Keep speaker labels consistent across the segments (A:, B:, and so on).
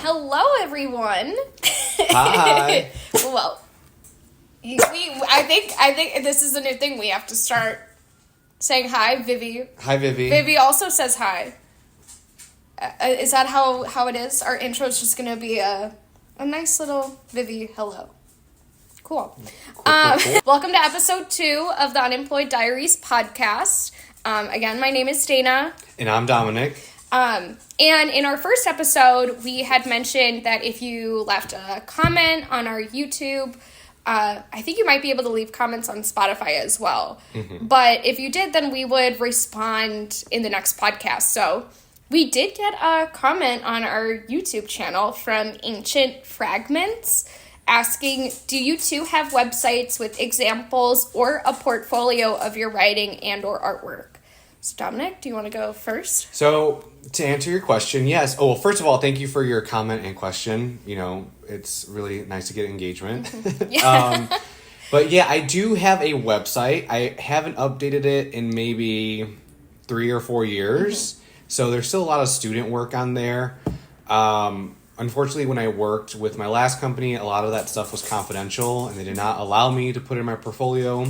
A: Hello, everyone.
B: Hi.
A: Well, I think this is a new thing. We have to start saying hi, Vivi.
B: Hi, Vivi.
A: Vivi also says hi. Is that how it is? Our intro is just going to be a nice little Vivi hello. Cool. Cool. Welcome to episode 2 of the Unemployed Diaries Podcast. Again, my name is Dana.
B: And I'm Dominic.
A: And in our first episode, we had mentioned that if you left a comment on our YouTube, I think you might be able to leave comments on Spotify as well. Mm-hmm. But if you did, then we would respond in the next podcast. So we did get a comment on our YouTube channel from Ancient Fragments asking, do you two have websites with examples or a portfolio of your writing and or artwork? So Dominic, do you want to go first?
B: So to answer your question, yes. Oh, well, first of all, thank you for your comment and question. You know, it's really nice to get engagement.
A: Mm-hmm. Yeah.
B: But yeah, I do have a website. I haven't updated it in maybe 3 or 4 years. Mm-hmm. So there's still a lot of student work on there. Unfortunately, when I worked with my last company, a lot of that stuff was confidential and they did not allow me to put in my portfolio.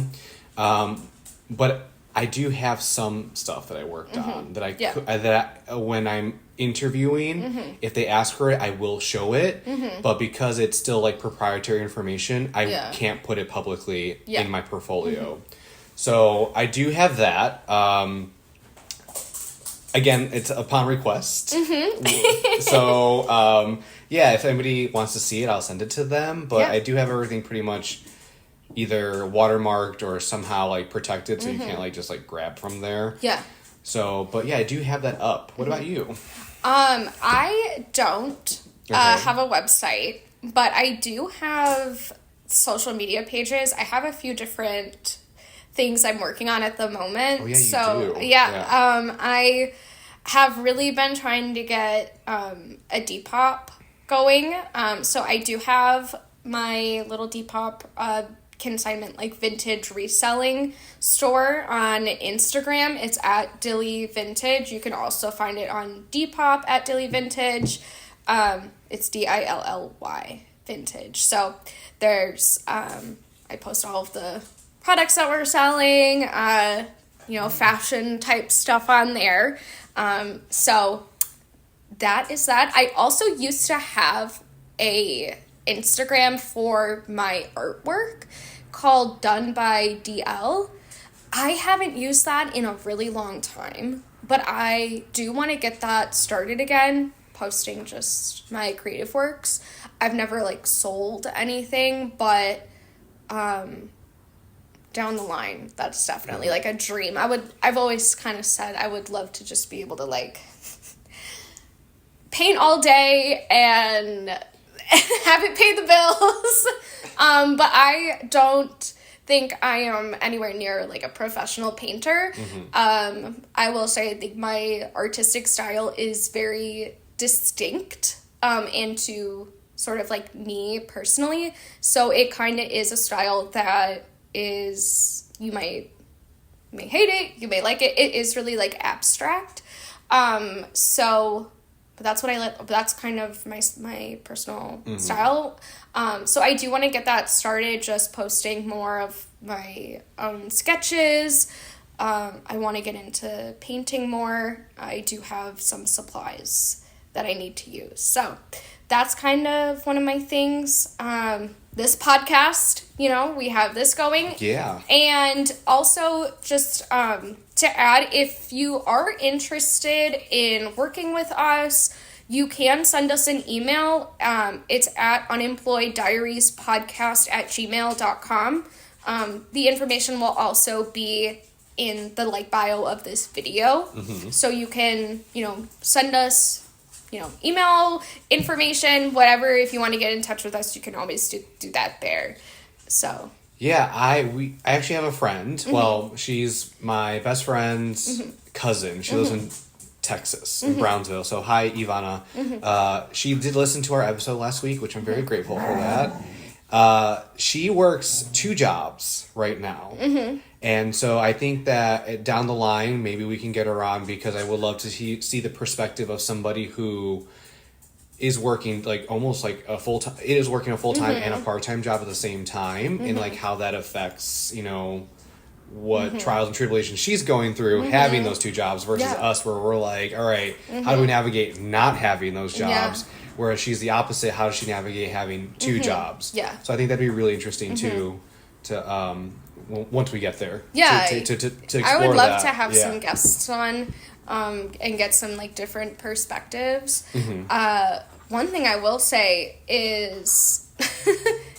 B: But I do have some stuff that I worked on that when I'm interviewing, if they ask for it, I will show it. But because it's still like proprietary information, I can't put it publicly in my portfolio. So I do have that. Again, it's upon request. So if anybody wants to see it, I'll send it to them. But I do have everything pretty much either watermarked or somehow like protected so you can't like just like grab from there. Yeah. So, but yeah, I do have that up. What about you?
A: I don't have a website, but I do have social media pages. I have a few different things I'm working on at the moment.
B: Oh yeah, you do.
A: Yeah. I have really been trying to get a Depop going. So I do have my little Depop consignment like vintage reselling store on Instagram. It's at Dilly Vintage. You can also find it on Depop at Dilly Vintage. It's DILLY Vintage. So there's I post all of the products that we're selling, fashion type stuff on there. So that is that. I also used to have a Instagram for my artwork called Done by DL. I haven't used that in a really long time, but I do want to get that started again, posting just my creative works. I've never like sold anything, but down the line, that's definitely like a dream. I've always kind of said I would love to just be able to like paint all day and have it pay the bills. But I don't think I am anywhere near like a professional painter. I will say I think my artistic style is very distinct into sort of like me personally. So it kind of is a style that is, you may hate it, you may like it. It is really like abstract. But that's what I like. That's kind of my personal style. So I do want to get that started, just posting more of my own sketches. I want to get into painting more. I do have some supplies that I need to use. So that's kind of one of my things. This podcast, we have this going. Yeah. And also just to add, if you are interested in working with us, you can send us an email. It's at unemployeddiariespodcast at gmail.com. The information will also be in the like bio of this video. So you can, send us, email information, whatever. If you want to get in touch with us, you can always do that there. So
B: yeah, I actually have a friend. Well, she's my best friend's cousin. She lives in Texas, in Brownsville. So hi, Ivana. She did listen to our episode last week, which I'm very grateful for that. She works 2 jobs right now. And so I think that down the line, maybe we can get her on because I would love to see the perspective of somebody who is working like almost like a full-time, it is working a full-time and a part-time job at the same time, and like how that affects, you know, what trials and tribulations she's going through having those two jobs versus us, where we're like, all right, how do we navigate not having those jobs? Whereas she's the opposite. How does she navigate having two jobs? Yeah. So I think that'd be really interesting too, to once we get there.
A: Yeah.
B: To explore
A: I would love
B: that.
A: to have some guests on, and get some like different perspectives. One thing I will say is,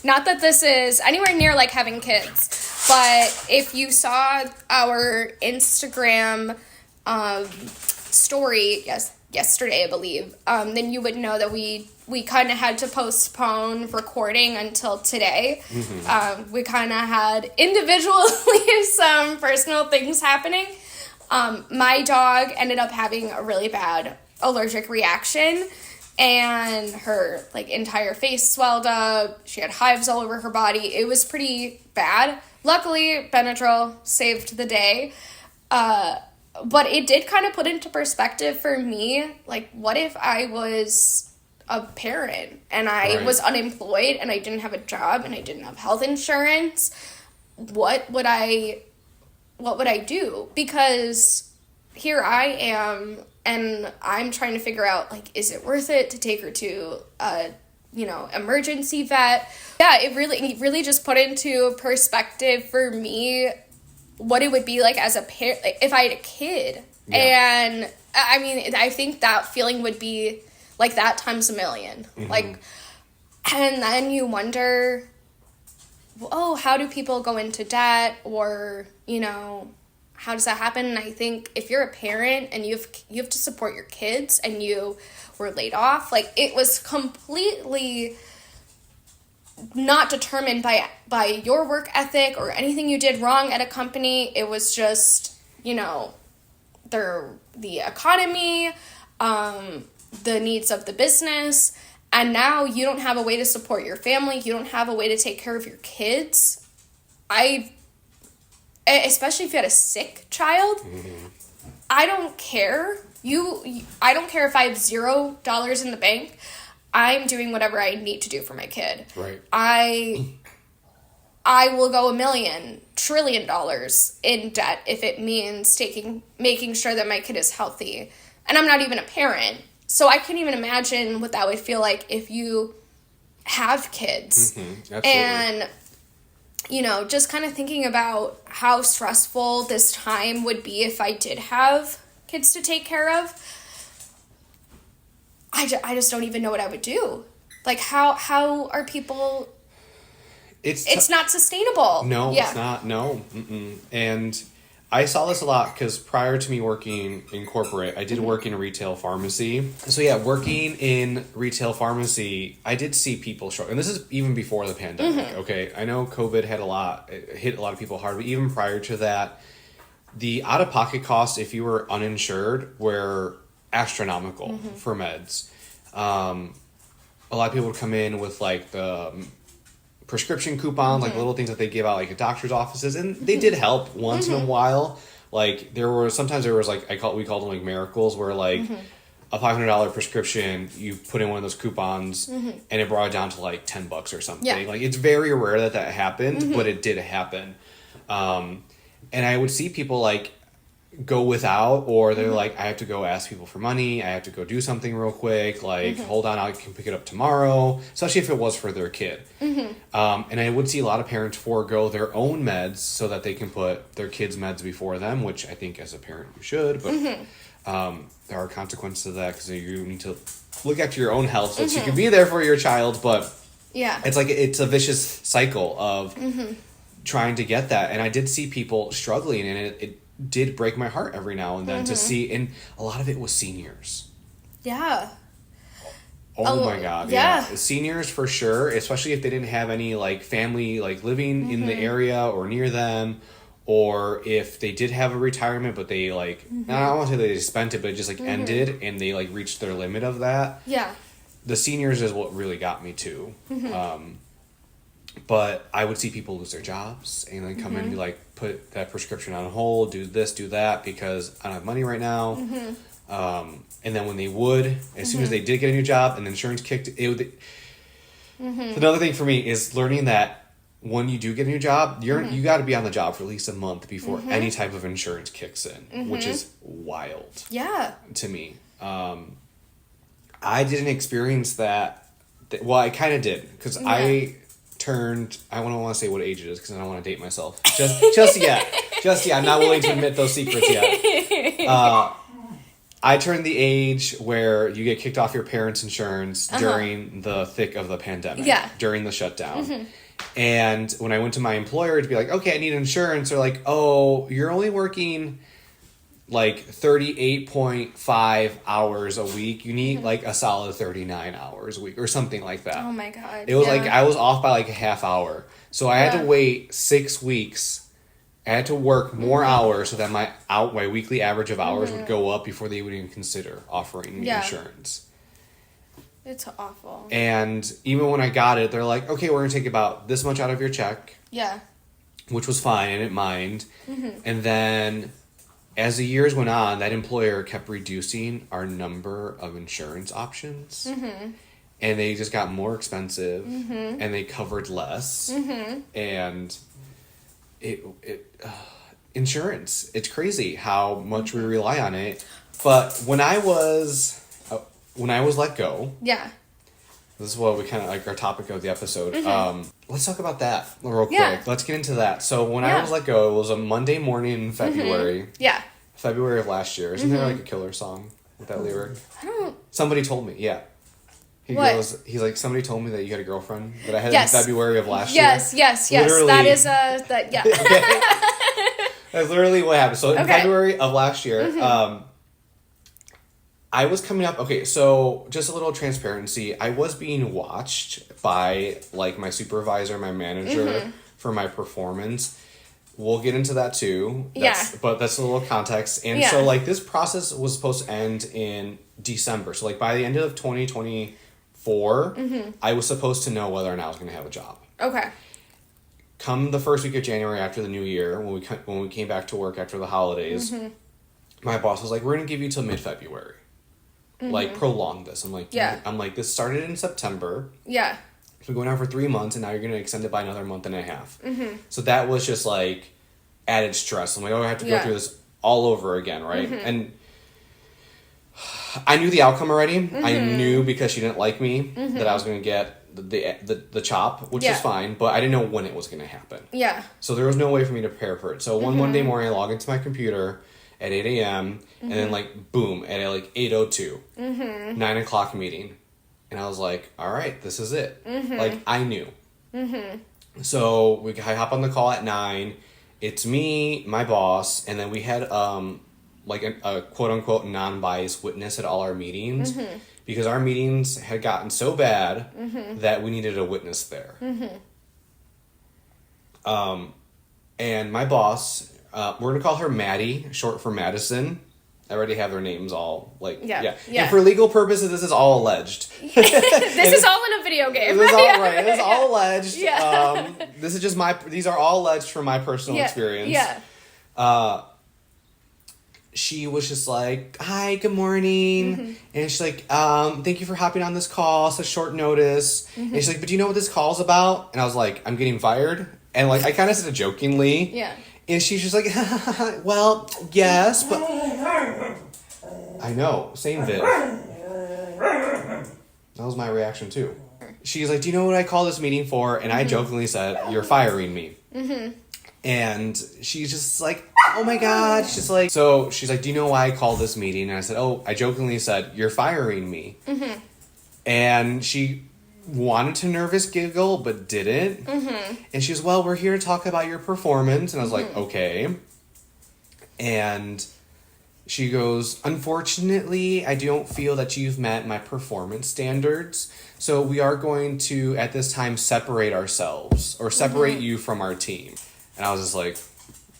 A: not that this is anywhere near like having kids, but if you saw our Instagram story yesterday, I believe, then you would know that we kind of had to postpone recording until today. We kind of had individually some personal things happening. My dog ended up having a really bad allergic reaction, and her like entire face swelled up. She had hives all over her body. It was pretty bad. Luckily, Benadryl saved the day. But it did kind of put into perspective for me, like, what if I was a parent and I was unemployed and I didn't have a job and I didn't have health insurance? What would I do? Because here I am, and I'm trying to figure out, like, is it worth it to take her to a, you know, emergency vet? Yeah, it really just put into perspective for me what it would be like as a parent, like, if I had a kid. And I mean, I think that feeling would be like that times a million. Like, and then you wonder, oh, how do people go into debt, or, you know, how does that happen? And I think if you're a parent and you have to support your kids and you were laid off, like, it was completely not determined by your work ethic or anything you did wrong at a company. It was just, you know, the economy, the needs of the business, and now you don't have a way to support your family. You don't have a way to take care of your kids. Especially if you had a sick child, I don't care. I don't care if I have $0 in the bank. I'm doing whatever I need to do for my kid. Right. I will go $1 trillion in debt if it means making sure that my kid is healthy. And I'm not even a parent, so I can't even imagine what that would feel like if you have kids. Absolutely. And, you know, just kind of thinking about how stressful this time would be if I did have kids to take care of. I just don't even know what I would do. Like, how are people... It's not sustainable.
B: No, it's not. No. And I saw this a lot because prior to me working in corporate, I did work in a retail pharmacy. So yeah, working in retail pharmacy, I did see people struggle. And this is even before the pandemic, okay? I know COVID hit a lot of people hard, but even prior to that, the out-of-pocket costs, if you were uninsured, were astronomical for meds. A lot of people would come in with like the prescription coupons, like little things that they give out like at doctor's offices, and they did help once in a while. Like sometimes there was like we called them like miracles, where like a $500 prescription, you put in one of those coupons and it brought it down to like $10 or something. Yeah. Like, it's very rare that happened, but it did happen. And I would see people like go without, or they're like, I have to go ask people for money, I have to go do something real quick, like hold on, I can pick it up tomorrow, especially if it was for their kid. And I would see a lot of parents forego their own meds so that they can put their kids' meds before them, which I think as a parent you should, but there are consequences to that, because you need to look after your own health so that you can be there for your child. But it's like, it's a vicious cycle of trying to get that. And I did see people struggling, and it did break my heart every now and then to see, and a lot of it was seniors. Yeah. Oh my God. Yeah. Seniors for sure, especially if they didn't have any like family like living in the area or near them, or if they did have a retirement but they like, I don't want to say they spent it, but it just like ended and they like reached their limit of that. Yeah. The seniors is what really got me too. But I would see people lose their jobs and then come in and be like, put that prescription on hold, do this, do that, because I don't have money right now. And then when they would, as soon as they did get a new job and the insurance kicked, it would... Another thing for me is learning that when you do get a new job, you got to be on the job for at least a month before any type of insurance kicks in, which is wild.
A: Yeah.
B: To me. I didn't experience that. Well, I kind of did, because I turned... I don't want to say what age it is, because I don't want to date myself. Just yet. Just yet. I'm not willing to admit those secrets yet. I turned the age where you get kicked off your parents' insurance during the thick of the pandemic. Yeah. During the shutdown. And when I went to my employer to be like, okay, I need insurance, they're like, oh, you're only working like 38.5 hours a week. You need like a solid 39 hours a week or something like that.
A: Oh my God.
B: It was like I was off by like a half hour. So I had to wait 6 weeks. I had to work more hours so that my weekly average of hours would go up before they would even consider offering me insurance.
A: It's awful.
B: And even when I got it, they're like, okay, we're going to take about this much out of your check.
A: Yeah.
B: Which was fine. I didn't mind. And then as the years went on, that employer kept reducing our number of insurance options. And they just got more expensive. And they covered less. And... insurance, it's crazy how much we rely on it. But when I was let go, this is what we kind of like our topic of the episode. Let's talk about that real quick. Let's get into that. So when I was let go, it was a Monday morning in February. February of last year. Isn't there like a killer song with that lyric? I don't. Somebody told me. He's like, somebody told me that you had a girlfriend that I had in February of last year. Yes. Literally, that is that's literally what happened. So in February of last year, I was coming up. Okay, so just a little transparency. I was being watched by like my supervisor, my manager for my performance. We'll get into that too. But that's a little context. And so like this process was supposed to end in December. So like by the end of 2024, I was supposed to know whether or not I was going to have a job. Okay. Come the first week of January after the new year, when we came back to work after the holidays, my boss was like, we're going to give you till mid-February. Like, prolong this. I'm like, this started in September. Yeah. It's been going on for 3 months, and now you're going to extend it by another month and a half. So that was just, like, added stress. I'm like, I have to go through this all over again, right? And I knew the outcome already. I knew because she didn't like me that I was going to get the chop, which is fine, but I didn't know when it was going to happen. Yeah. So there was no way for me to prepare for it. So one Monday morning, I log into my computer at 8 a.m. And then like, boom, at like 8:02, 9 o'clock meeting. And I was like, all right, this is it. Like, I knew. So I hop on the call at 9. It's me, my boss, and then we had like a quote-unquote non-biased witness at all our meetings because our meetings had gotten so bad that we needed a witness there. And my boss, we're going to call her Maddie, short for Madison. I already have their names all, like, yeah. And for legal purposes, this is all alleged.
A: This is all in a video game.
B: This is all right. This is all alleged. This is just these are all alleged from my personal experience. She was just like, hi, good morning. And she's like, thank you for hopping on this call. Such short notice. And she's like, but do you know what this call's about? And I was like, I'm getting fired. And like, I kind of said it jokingly. Yeah. And she's just like, well, yes, but... I know. Same vid. That was my reaction too. She's like, do you know what I call this meeting for? And I jokingly said, you're firing me. And she's just like, oh my God. She's like, so she's like, do you know why I called this meeting? And I said, I jokingly said, you're firing me. And she wanted to nervous giggle, but didn't. And she was, well, we're here to talk about your performance. And I was like, okay. And she goes, unfortunately, I don't feel that you've met my performance standards. So we are going to, at this time, separate ourselves or separate you from our team. And I was just like,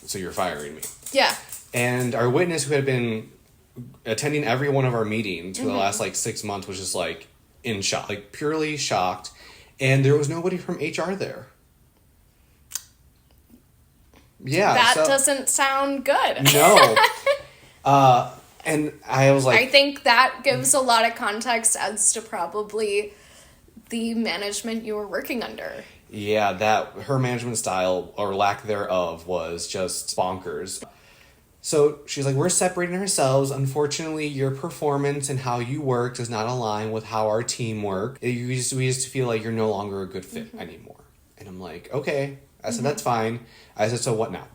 B: so you're firing me. Yeah. And our witness, who had been attending every one of our meetings for the last, 6 months, was just, in shock. Purely shocked. And there was nobody from HR there. Yeah.
A: That doesn't sound good.
B: No. And I was like...
A: I think that gives a lot of context as to probably the management you were working under.
B: Yeah, her management style, or lack thereof, was just bonkers. So she's like, we're separating ourselves. Unfortunately, your performance and how you work does not align with how our team work. We just feel like you're no longer a good fit anymore. And I'm like, okay. I said, that's fine. I said, so what now?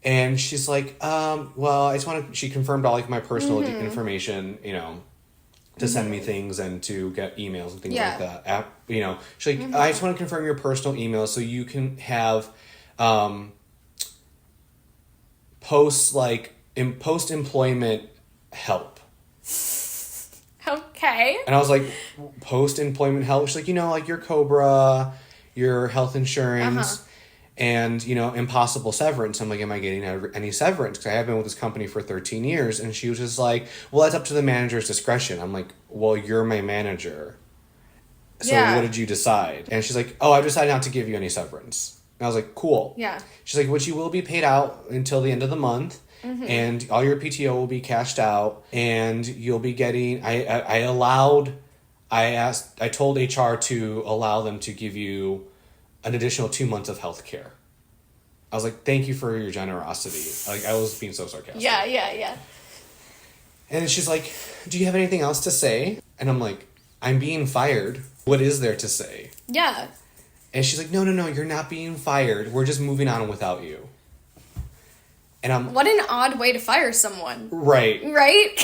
B: And she's like, well, I just want to... She confirmed all, like, my personal information, you know, to send me things and to get emails and things like that. You know, she's like, I just want to confirm your personal email so you can have... post-employment help.
A: Okay.
B: And I was like, post-employment help? She's like, you know, like your COBRA, your health insurance, and, you know, impossible severance. I'm like, am I getting any severance? Because I have been with this company for 13 years. And she was just like, well, that's up to the manager's discretion. I'm like, well, you're my manager. So what did you decide? And she's like, oh, I decided not to give you any severance. And I was like, cool.
A: Yeah.
B: She's like, which you will be paid out until the end of the month. And all your PTO will be cashed out. And you'll be getting... I told HR to allow them to give you an additional 2 months of health care. I was like, thank you for your generosity. Like, I was being so sarcastic.
A: Yeah.
B: And she's like, do you have anything else to say? And I'm like, I'm being fired. What is there to say?
A: Yeah.
B: And she's like, no, you're not being fired. We're just moving on without you. And I'm...
A: What an odd way to fire someone.
B: Right.
A: Right?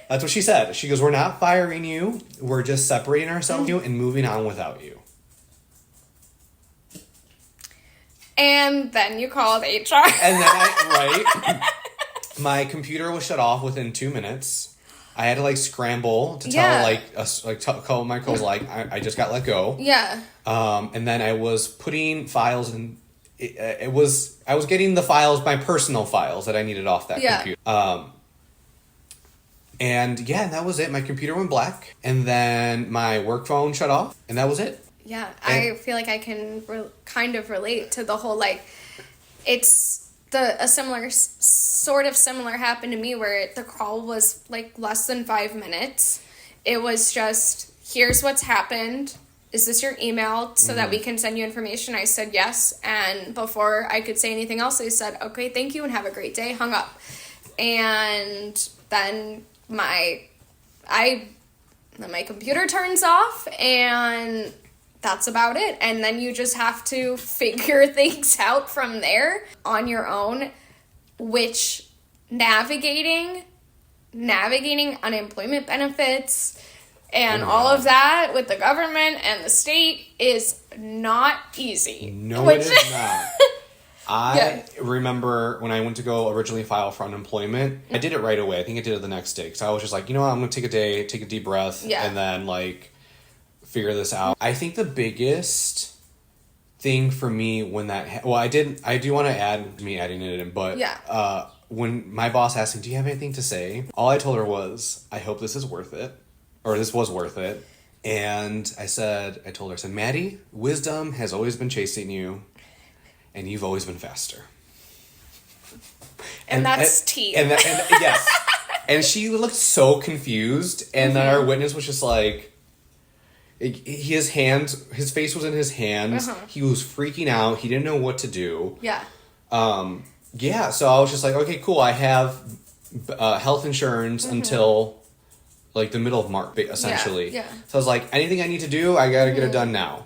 B: That's what she said. She goes, we're not firing you. We're just separating ourselves from you and moving on without you.
A: And then you called HR.
B: And then my computer was shut off within 2 minutes. I had to, like, scramble to tell, call my coach, like, I just got let go.
A: Yeah.
B: And then I was putting files in... I was getting the files, my personal files that I needed off that computer. And that was it. My computer went black, and then my work phone shut off, and that was it.
A: Yeah, I feel like I can kind of relate to the whole, like, it's a similar happened to me where the call was like less than 5 minutes. It was just, here's what's happened. Is this your email so that we can send you information? I said yes. And before I could say anything else, I said, okay, thank you and have a great day. Hung up. And then my computer turns off and that's about it. And then you just have to figure things out from there on your own, which navigating unemployment benefits and all of that with the government and the state is not easy.
B: No, it is not. I remember when I went to go originally file for unemployment, I did it right away. I think I did it the next day. Because I was just like, you know what, I'm going to take a day, take a deep breath, and then, like, figure this out. I think the biggest thing for me when that... I do want to add me adding it in, but... when my boss asked me, do you have anything to say? All I told her was, I hope this is worth it. Or this was worth it. And I told her, Maddie, wisdom has always been chasing you, and you've always been faster.
A: And that's tea.
B: And yes. And she looked so confused, and then our witness was just like, his face was in his hands. He was freaking out. He didn't know what to do.
A: Yeah.
B: So I was just like, okay, cool. I have health insurance until... like the middle of March, essentially.
A: Yeah.
B: So I was like, anything I need to do, I gotta get it done now.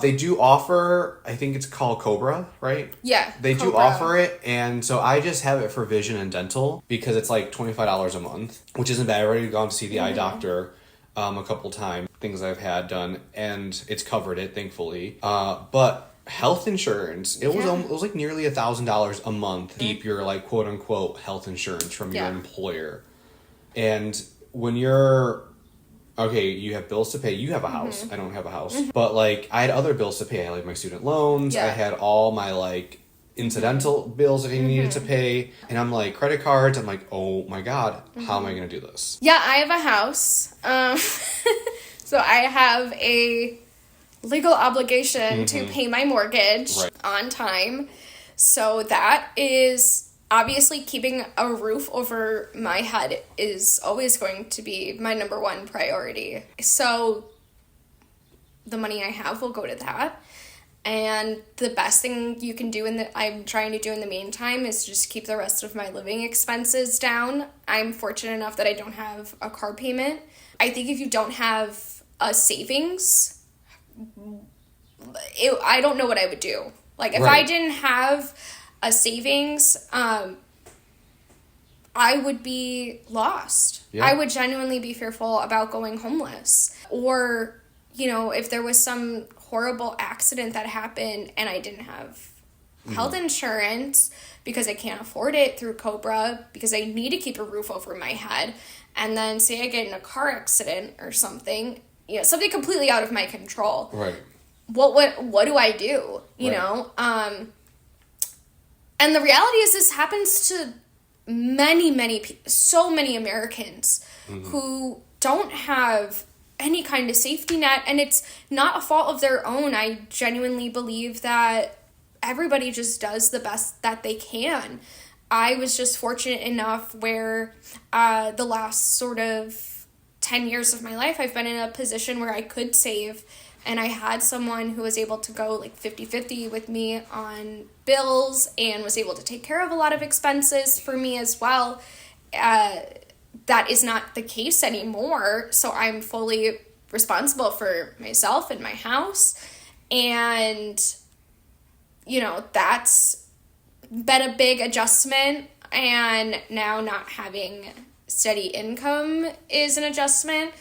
B: They do offer, I think it's called COBRA, right?
A: Yeah.
B: They do offer it, and so I just have it for vision and dental because it's like $25 a month, which isn't bad. I've already gone to see the eye doctor a couple times, things I've had done, and it's covered it, thankfully. But health insurance, it was like nearly $1,000 a month to keep your, like, quote unquote health insurance from your employer. And when you're, okay, you have bills to pay. You have a house. I don't have a house. But, like, I had other bills to pay. I had, like, my student loans. I had all my, like, incidental bills that I needed to pay. And I'm like, credit cards. I'm like, oh, my God, how am I going to do this?
A: Yeah, I have a house. So I have a legal obligation to pay my mortgage on time. So that is obviously keeping a roof over my head is always going to be my number one priority. So the money I have will go to that. And the best thing you can do I'm trying to do in the meantime is just keep the rest of my living expenses down. I'm fortunate enough that I don't have a car payment. I think if you don't have a savings, I don't know what I would do. Like, if I didn't have a savings, I would be lost. Yeah. I would genuinely be fearful about going homeless. Or, if there was some horrible accident that happened and I didn't have health insurance because I can't afford it through Cobra because I need to keep a roof over my head, and then say I get in a car accident or something, something completely out of my control.
B: Right.
A: What do I do? You know? And the reality is this happens to so many Americans who don't have any kind of safety net, and it's not a fault of their own. I genuinely believe that everybody just does the best that they can. I was just fortunate enough where the last sort of 10 years of my life, I've been in a position where I could save, and I had someone who was able to go like 50-50 with me on bills and was able to take care of a lot of expenses for me as well. That is not the case anymore. So I'm fully responsible for myself and my house. And, that's been a big adjustment. And now not having steady income is an adjustment.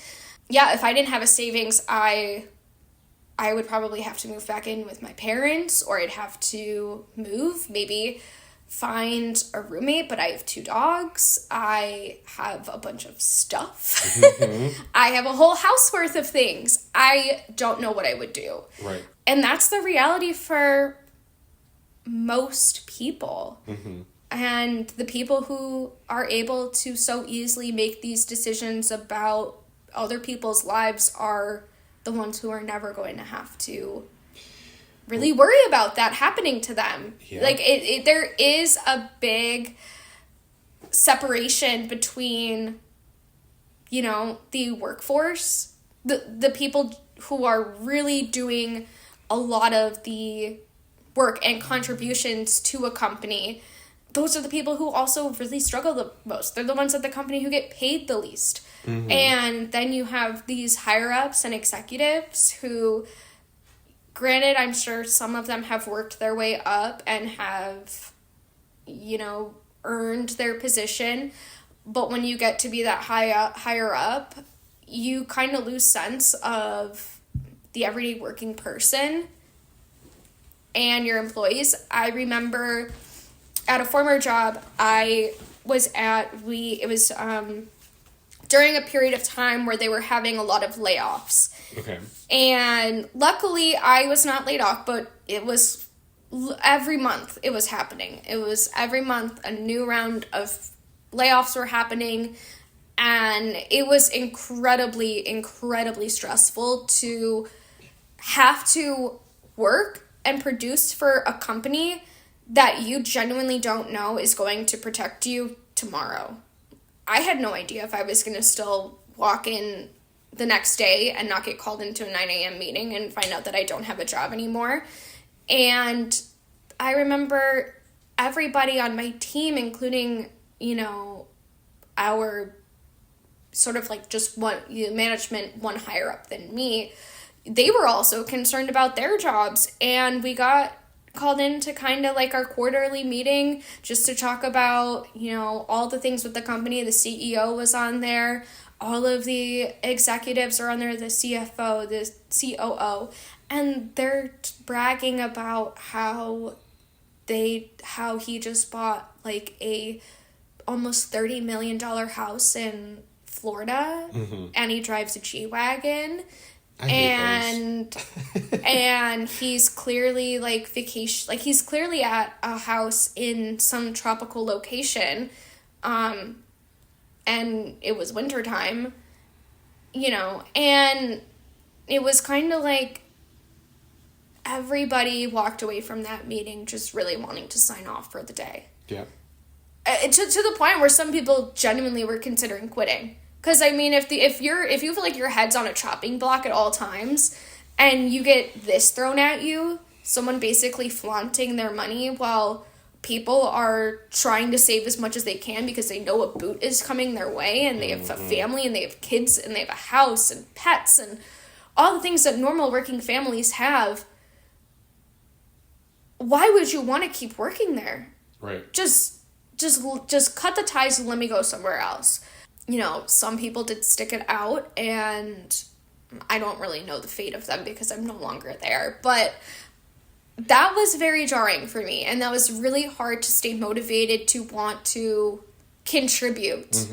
A: Yeah, if I didn't have a savings, I would probably have to move back in with my parents, or I'd have to move, maybe find a roommate, but I have 2 dogs. I have a bunch of stuff. I have a whole house worth of things. I don't know what I would do.
B: Right.
A: And that's the reality for most people. And the people who are able to so easily make these decisions about other people's lives are the ones who are never going to have to really worry about that happening to them. Yeah. Like, there is a big separation between, the workforce, the people who are really doing a lot of the work and contributions to a company. Those are the people who also really struggle the most. They're the ones at the company who get paid the least. And then you have these higher-ups and executives who, granted, I'm sure some of them have worked their way up and have, earned their position. But when you get to be that higher up, you kind of lose sense of the everyday working person and your employees. I remember at a former job I was at, it was during a period of time where they were having a lot of layoffs.
B: Okay.
A: And luckily I was not laid off, but it was every month it was happening. It was every month a new round of layoffs were happening, and it was incredibly, incredibly stressful to have to work and produce for a company that you genuinely don't know is going to protect you tomorrow. I had no idea if I was going to still walk in the next day and not get called into a 9 a.m. meeting and find out that I don't have a job anymore. And I remember everybody on my team, including, our sort of like just one management, one higher up than me, they were also concerned about their jobs. And we got called into kind of like our quarterly meeting just to talk about, all the things with the company. The CEO was on there. All of the executives are on there, the CFO, the COO, and they're bragging about how he just bought like a almost $30 million house in Florida, and he drives a G-Wagon. And he's clearly like vacation, like he's clearly at a house in some tropical location, and it was wintertime, and it was kind of like everybody walked away from that meeting just really wanting to sign off for the day.
B: Yeah.
A: to the point where some people genuinely were considering quitting. Because, I mean, if you feel like your head's on a chopping block at all times, and you get this thrown at you, someone basically flaunting their money while people are trying to save as much as they can because they know a boot is coming their way, and they have a family, and they have kids, and they have a house, and pets, and all the things that normal working families have, why would you want to keep working there?
B: Right.
A: Just cut the ties and let me go somewhere else. You know, some people did stick it out, and I don't really know the fate of them because I'm no longer there, but that was very jarring for me, and that was really hard to stay motivated to want to contribute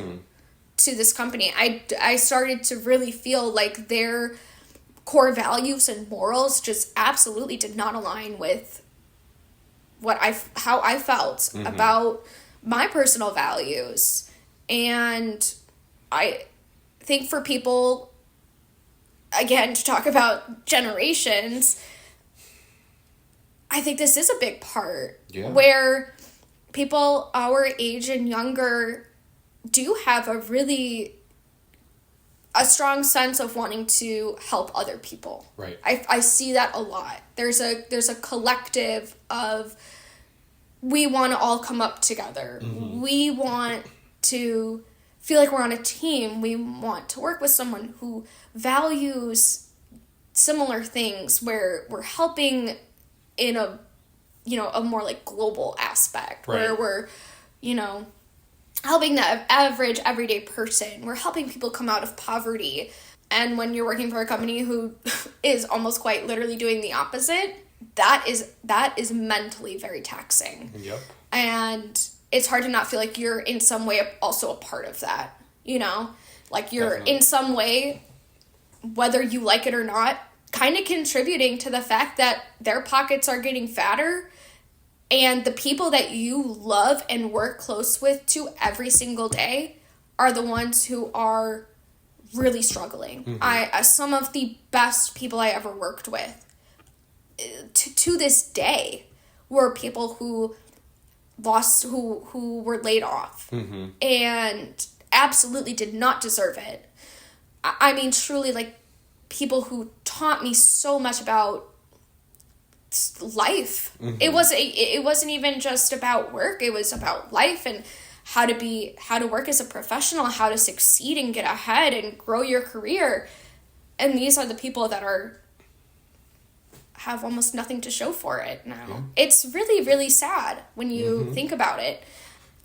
A: to this company. I started to really feel like their core values and morals just absolutely did not align with how I felt about my personal values. And I think for people, again, to talk about generations, I think this is a big part where people our age and younger do have a strong sense of wanting to help other people.
B: Right.
A: I see that a lot. There's a collective of, we want to all come up together. We want to feel like we're on a team. We want to work with someone who values similar things, where we're helping in a more like global aspect, where we're, helping the average everyday person. We're helping people come out of poverty. And when you're working for a company who is almost quite literally doing the opposite, that is mentally very taxing.
B: Yep.
A: And it's hard to not feel like you're in some way also a part of that, like you're Definitely. In some way, whether you like it or not, kind of contributing to the fact that their pockets are getting fatter, and the people that you love and work close with to every single day are the ones who are really struggling. Some of the best people I ever worked with to this day were people who were laid off and absolutely did not deserve it. I mean, truly, like, people who taught me so much about life. It wasn't even just about work. It was about life and how to work as a professional, how to succeed and get ahead and grow your career. And these are the people that have almost nothing to show for it now. Yeah. It's really, really sad when you think about it.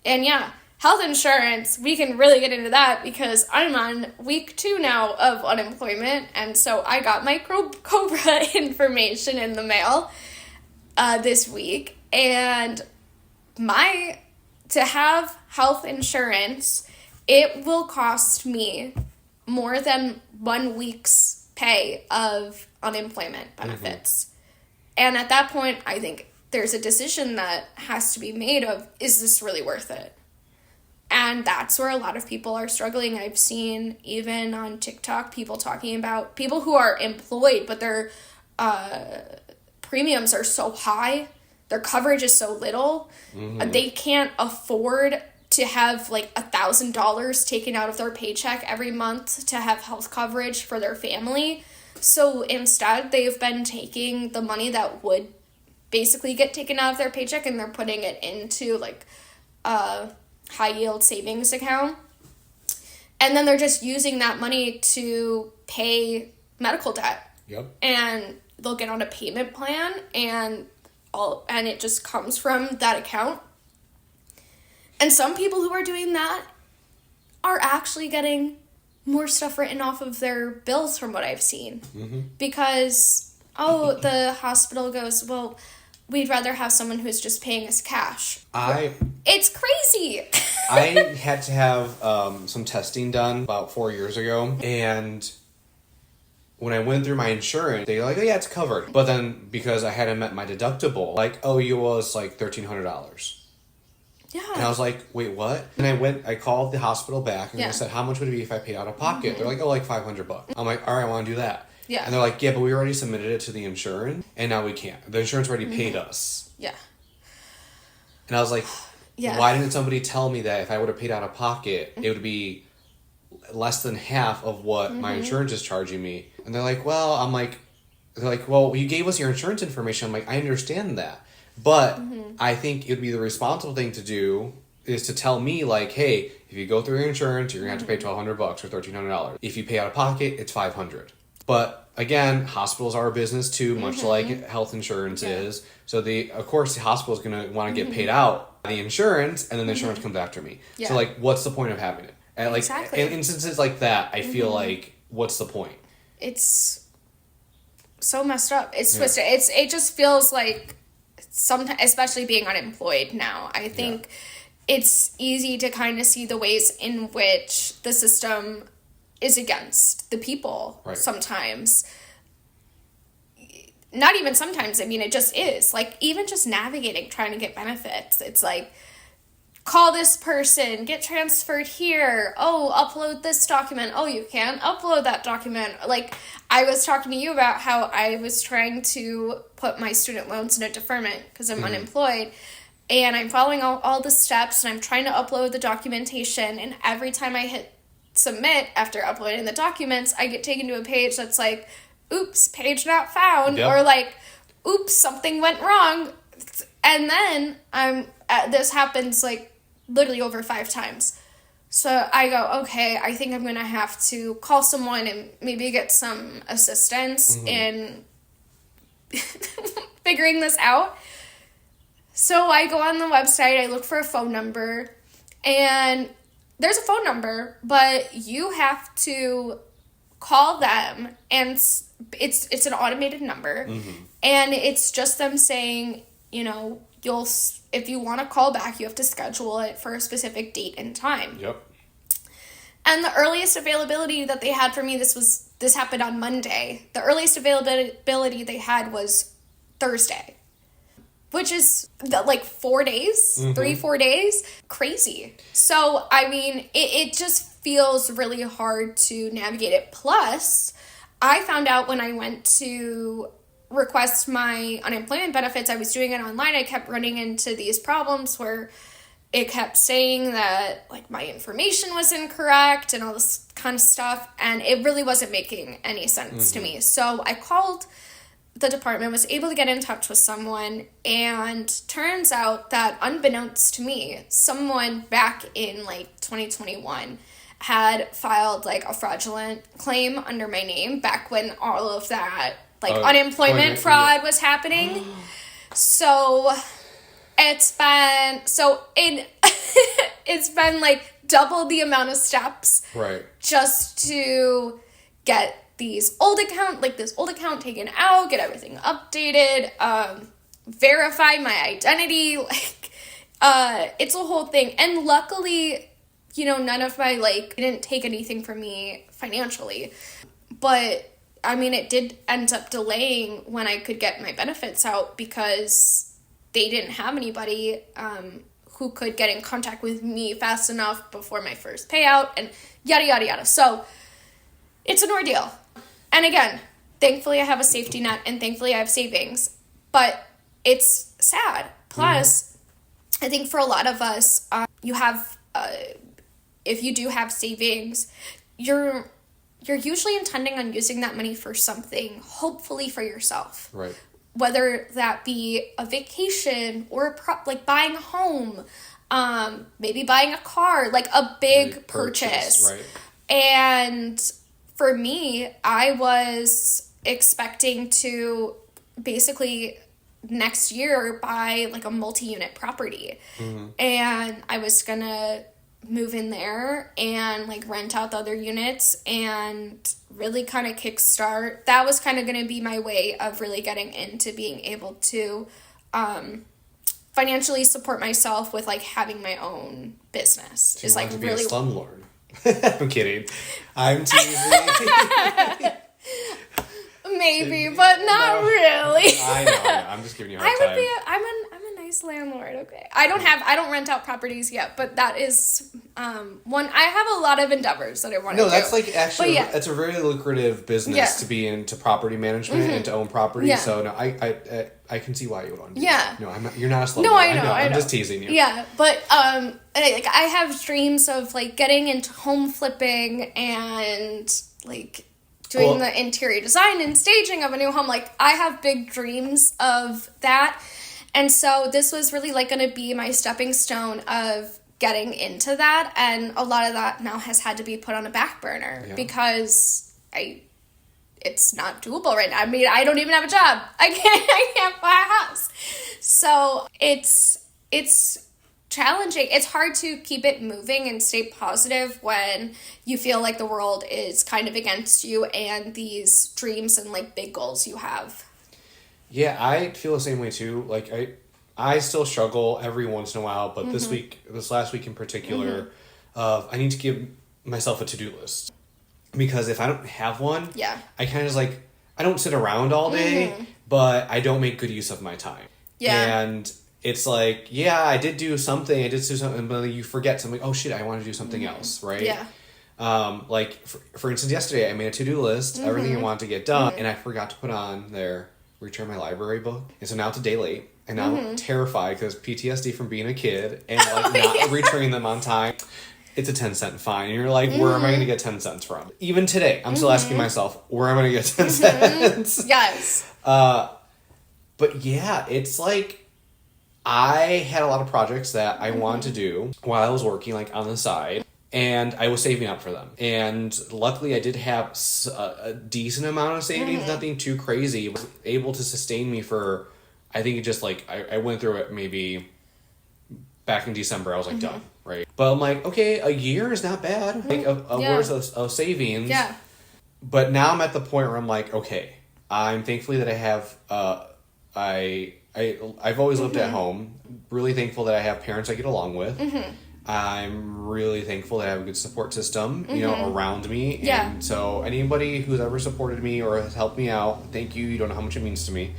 A: And yeah, health insurance, we can really get into that because I'm on week 2 now of unemployment. And so I got my COBRA information in the mail this week. And to have health insurance, it will cost me more than 1 week's pay of unemployment benefits. And at that point, I think there's a decision that has to be made of, is this really worth it? And that's where a lot of people are struggling. I've seen even on TikTok people talking about people who are employed, but their premiums are so high, their coverage is so little, they can't afford to have like $1,000 taken out of their paycheck every month to have health coverage for their family. So instead, they've been taking the money that would basically get taken out of their paycheck, and they're putting it into like a high-yield savings account. And then they're just using that money to pay medical debt. Yep. And they'll get on a payment plan, and it just comes from that account. And some people who are doing that are actually getting more stuff written off of their bills from what I've seen. Because, the hospital goes, well, we'd rather have someone who's just paying us cash. It's crazy.
B: I had to have some testing done about 4 years ago, and when I went through my insurance, they were like, oh yeah, it's covered. But then, because I hadn't met my deductible, like, oh, you owe us like $1,300. Yeah. And I was like, wait, what? And I called the hospital back, and I said, how much would it be if I paid out of pocket? They're like, oh, like $500. I'm like, all right, I want to do that. Yeah. And they're like, yeah, but we already submitted it to the insurance, and now we can't. The insurance already paid us. Yeah. And I was like,
A: Yeah.
B: Why didn't somebody tell me that if I would have paid out of pocket, it would be less than half of what my insurance is charging me? And they're like, well, you gave us your insurance information. I'm like, I understand that. But I think it would be the responsible thing to do is to tell me, like, hey, if you go through your insurance, you're going to have to pay $1,200 or $1,300. If you pay out of pocket, it's $500. But again, hospitals are a business too, much like health insurance is. So of course, the hospital is going to want to get paid out by the insurance, and then the insurance comes after me. Yeah. So like, what's the point of having it? And like, exactly. In instances like that, I feel like, what's the point?
A: It's so messed up. It's twisted. It just feels like sometimes, especially being unemployed now, I think it's easy to kind of see the ways in which the system is against the people sometimes. Not even sometimes, I mean, it just is. Like, even just navigating, trying to get benefits. It's like, call this person, get transferred here. Oh, upload this document. Oh, you can't upload that document. Like, I was talking to you about how I was trying to put my student loans in a deferment because I'm unemployed. And I'm following all the steps, and I'm trying to upload the documentation. And every time I hit submit after uploading the documents, I get taken to a page that's like, oops, page not found, or like, oops, something went wrong. And then this happens like literally over 5 times. So I go, okay, I think I'm going to have to call someone and maybe get some assistance in figuring this out. So I go on the website, I look for a phone number, and there's a phone number, but you have to call them, and it's an automated number, and it's just them saying, you know, if you want to call back, you have to schedule it for a specific date and time.
B: Yep.
A: And the earliest availability that they had for me, this happened on Monday. The earliest availability they had was Thursday, which is like 4 days, 3-4 days. Crazy. So, I mean, it just feels really hard to navigate it. Plus, I found out when I went to request my unemployment benefits, I was doing it online. I kept running into these problems where it kept saying that like my information was incorrect and all this kind of stuff, and it really wasn't making any sense to me. So I called the department, was able to get in touch with someone, and turns out that unbeknownst to me, someone back in like 2021 had filed like a fraudulent claim under my name back when all of that like unemployment fraud was happening. So it's been like double the amount of steps just to get this old account taken out, get everything updated, verify my identity, like it's a whole thing. And luckily, you know, none of my didn't take anything from me financially, but I mean, it did end up delaying when I could get my benefits out because they didn't have anybody who could get in contact with me fast enough before my first payout, and yada, yada, yada. So it's an ordeal. And again, thankfully I have a safety net, and thankfully I have savings, but it's sad. Plus, I think for a lot of us, you have, if you do have savings, you're usually intending on using that money for something, hopefully for yourself.
B: Right.
A: Whether that be a vacation or buying a home, maybe buying a car, like a big purchase.
B: Right.
A: And for me, I was expecting to basically next year buy like a multi-unit property. And I was gonna move in there and like rent out the other units and really kind of kickstart. That was kind of going to be my way of really getting into being able to financially support myself with like having my own business.
B: So you want to be a slumlord. I'm kidding. I'm teasing. Maybe,
A: but not really.
B: I know. I'm just giving you a hard time.
A: I'm a nice landlord. Okay. I don't rent out properties yet, but that is one. I have a lot of endeavors that I want to do.
B: No, that's like actually,
A: yeah.
B: it's a very lucrative business to be into property management and to own property.
A: Yeah.
B: So no, I can see why you would want to do
A: that.
B: No, I'm not, you're not a slumlord.
A: No, I know.
B: I'm just teasing you.
A: Yeah, but like I have dreams of like getting into home flipping and like doing the interior design and staging of a new home. Like I have big dreams of that. And so this was really like going to be my stepping stone of getting into that. And a lot of that now has had to be put on a back burner because it's not doable right now. I mean, I don't even have a job. I can't buy a house. So it's challenging. It's hard to keep it moving and stay positive when you feel like the world is kind of against you and these dreams and like big goals you have.
B: Yeah, I feel the same way too. Like I still struggle every once in a while, but this last week in particular, I need to give myself a to-do list. Because if I don't have one, I kind of just like, I don't sit around all day, but I don't make good use of my time. Yeah. And it's like, I did do something, but you forget something. Oh shit, I want to do something else, right? Yeah. Like, for instance, yesterday I made a to-do list, everything I wanted to get done, and I forgot to put on there, return my library book. And so now it's a day late, and I'm terrified because PTSD from being a kid and like not returning them on time. It's a 10-cent fine. And you're like, where am I going to get 10 cents from? Even today, I'm still asking myself, where am I going to get 10 cents?
A: Yes.
B: But yeah, it's like, I had a lot of projects that I wanted to do while I was working, like on the side, and I was saving up for them. And luckily, I did have a decent amount of savings, nothing too crazy. It was able to sustain me for, I think it just like, I went through it maybe back in December, I was like, done. Right. But I'm like, okay, a year is not bad. Like a worth of savings. Yeah. But now I'm at the point where I'm like, okay, I'm thankfully that I have, I've always lived at home. Really thankful that I have parents I get along with. I'm really thankful that I have a good support system, around me. Yeah. And so anybody who's ever supported me or has helped me out, thank you. You don't know how much it means to me.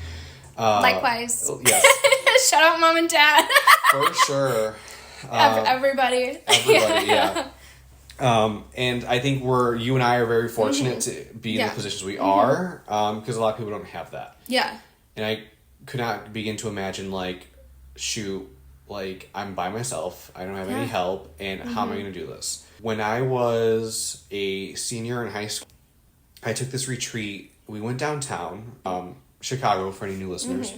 A: Likewise.
B: Yes.
A: Shout out mom and dad.
B: For sure.
A: Everybody,
B: yeah. And I think you and I are very fortunate to be in the positions we are, because a lot of people don't have that. Yeah. And I could not begin to imagine, like, shoot, like, I'm by myself, I don't have any help, and how am I going to do this? When I was a senior in high school, I took this retreat. We went downtown, Chicago, for any new listeners,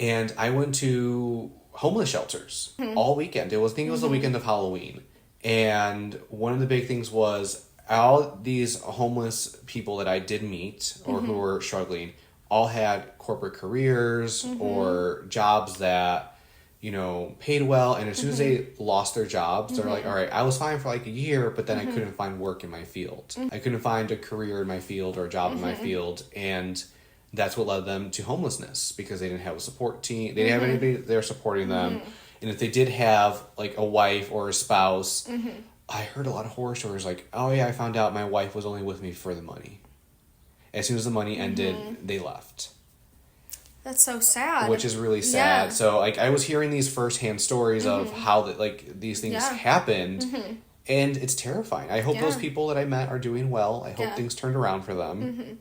B: and I went to homeless shelters all weekend. I think it was the weekend of Halloween. And one of the big things was all these homeless people that I did meet or who were struggling all had corporate careers or jobs that, paid well. And as soon as they lost their jobs, they're like, all right, I was fine for like a year, but then I couldn't find work in my field. I couldn't find a career in my field or a job in my field. And that's what led them to homelessness because they didn't have a support team. They didn't have anybody there supporting them. And if they did have like a wife or a spouse, I heard a lot of horror stories like, oh yeah, I found out my wife was only with me for the money. As soon as the money ended, they left.
A: That's so sad.
B: Which is really sad. Yeah. So like I was hearing these firsthand stories of how these things happened. And it's terrifying. I hope those people that I met are doing well. I hope things turned around for them.